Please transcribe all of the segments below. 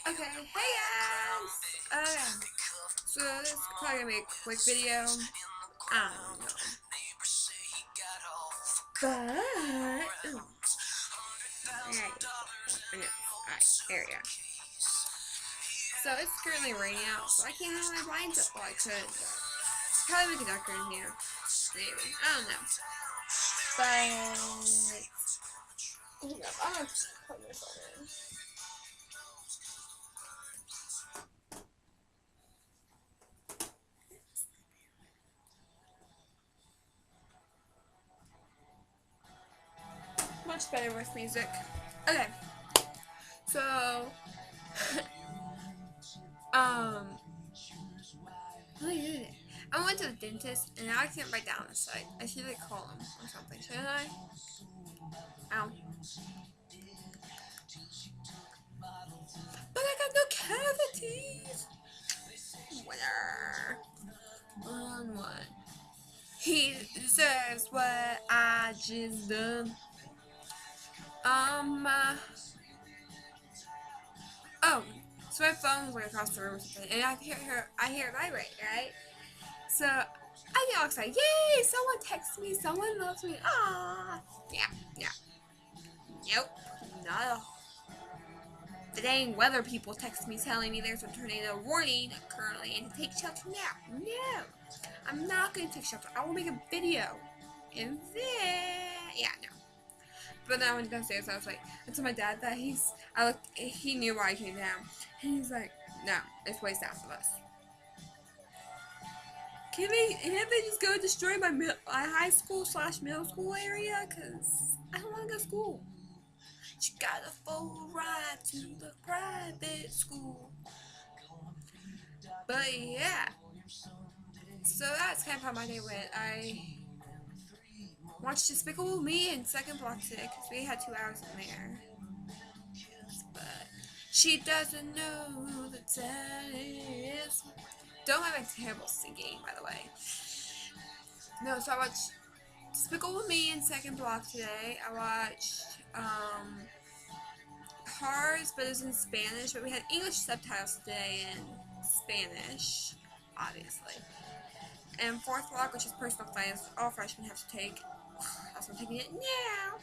Okay, hey guys! So this is probably gonna be a quick video. I don't know. But, ooh. Alright, there we go. So it's currently raining out, so I can't have my blinds up. Well, I could, but probably make it darker in here. Maybe. I don't know. But, hold up, I'm gonna put this on in. Much better with music. Okay, so, um, I went to the dentist and I can't write down the site. I should like call him or something, shouldn't I? Ow. But I got no cavities! Winner. On what? He deserves what I just done. Oh, so my phone was like across the room or something, and I hear it vibrate, right? So I get all excited. Yay! Someone texts me. Someone loves me. Ah, yeah. Nope, not at all. The dang weather people text me telling me there's a tornado warning currently and to take shelter now. No, I'm not going to take shelter. I will make a video. And then, yeah, no. But then I went downstairs. I was like, I told my dad that he knew why I came down. And he's like, no, it's way south of us. Can't they just go destroy my high school / middle school area? Cause I don't want to go to school. She got a full ride to the private school. But yeah, so that's kind of how my day went. I watched Despicable Me in second block today because we had 2 hours in there. But she doesn't know who the dad is. Don't have a terrible singing, by the way. No, so I watched Despicable Me in second block today. I watched Cars, but it was in Spanish. But we had English subtitles today in Spanish, obviously. And fourth block, which is personal finance, all freshmen have to take. Also, I'm taking it now.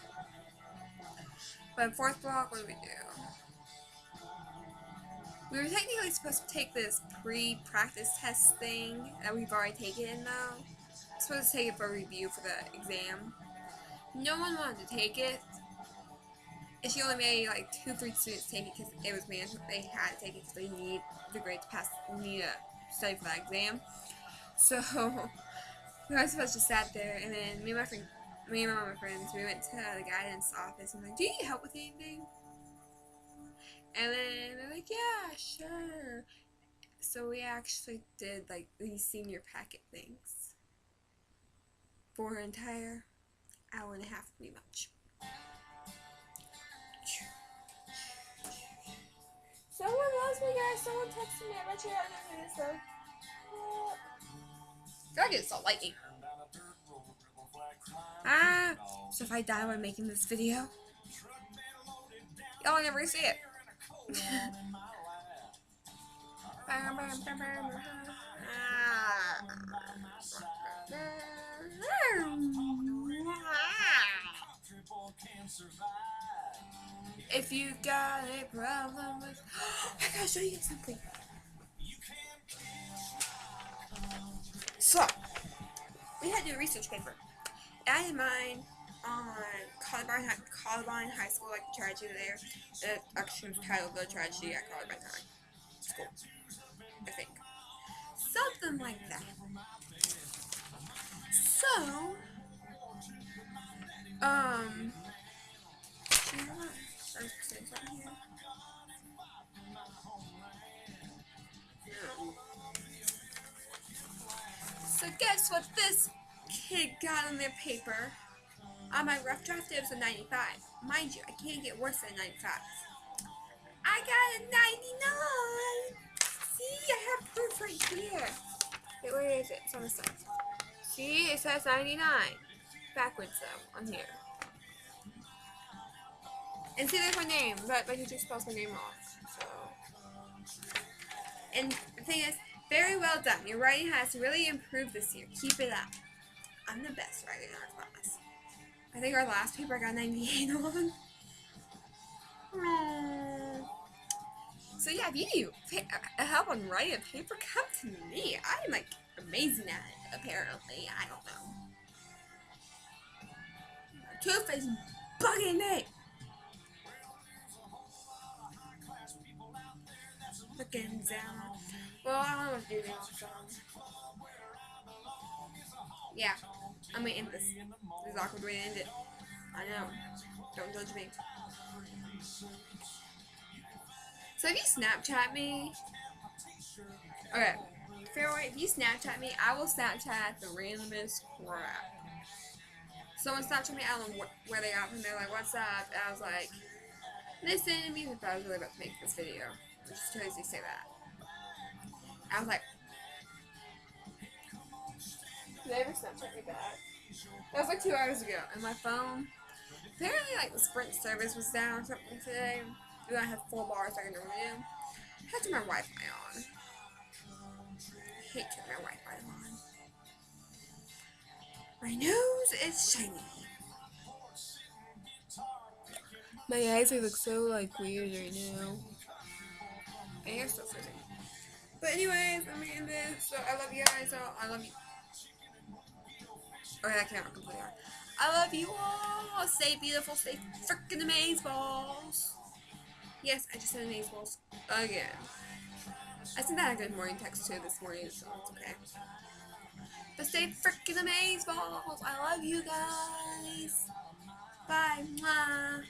But in fourth block, what do? We were technically supposed to take this pre-practice test thing that we've already taken now. Supposed to take it for review for the exam. No one wanted to take it. And she only made like 2-3 students take it because it was management. They had to take it because they need the grade to pass. Need to study for that exam. So we were supposed to sat there, and then me and my mom and friends, we went to the guidance office and like, do you need help with anything? And then they're like, yeah, sure. So we actually did like these senior packet things for an entire hour and a half, pretty much. Someone loves me, guys. Someone texted me. I bet you haven't this though. God, it's all lightning. So if I die while making this video, y'all never see it. If you got a problem with, I gotta show you something. So we had to do a research paper. I did mine on Columbine High School, like the tragedy there. It actually was titled The Tragedy at Columbine High School, I think. Something like that. So, so guess what this kid got on their paper? On my rough draft, it was a 95. Mind you, I can't get worse than 95. I got a 99! See, I have proof right here. Wait, where is it? It's on the side. See, it says 99. Backwards though, on here. And see, there's my name, but my teacher spells my name off. So, And the thing is, very well done. Your writing has really improved this year. Keep it up. I'm the best writer in our class. I think our last paper I got 98 on. Aww. So yeah, if you need help on writing a paper, come to me. I'm like amazing at it, apparently. I don't know. Tooth is bugging me. Looking down. Well, I don't know what to do now, so. Yeah, I'm gonna end this. This is awkward way to end it. I know. Don't judge me. So if you Snapchat me, okay, Fairway, if you Snapchat me, I will Snapchat the randomest crap. Someone Snapchat me, I don't know where they got from. They're like, "What's up?" And I was like, "Listen to me." I was really about to make this video, which is crazy to say that. I was like, "Did they ever Snapchat me back?" That was like 2 hours ago, and my phone. Apparently, like the Sprint service was down or something today. And I had 4 bars like I normally do. I had to turn my Wi-Fi on. I hate turning my Wi-Fi on. My nose is shiny. My eyes look so like weird right now. My hair's still frizzy. But anyways, I'm gonna end this. So I love you guys. So I love you. Okay, I can't completely. I love you all. Stay beautiful. Stay freaking amazeballs. Yes, I just said amazeballs again. I sent that a good morning text too this morning, so it's okay. But stay freaking amazeballs. I love you guys. Bye. Mwah.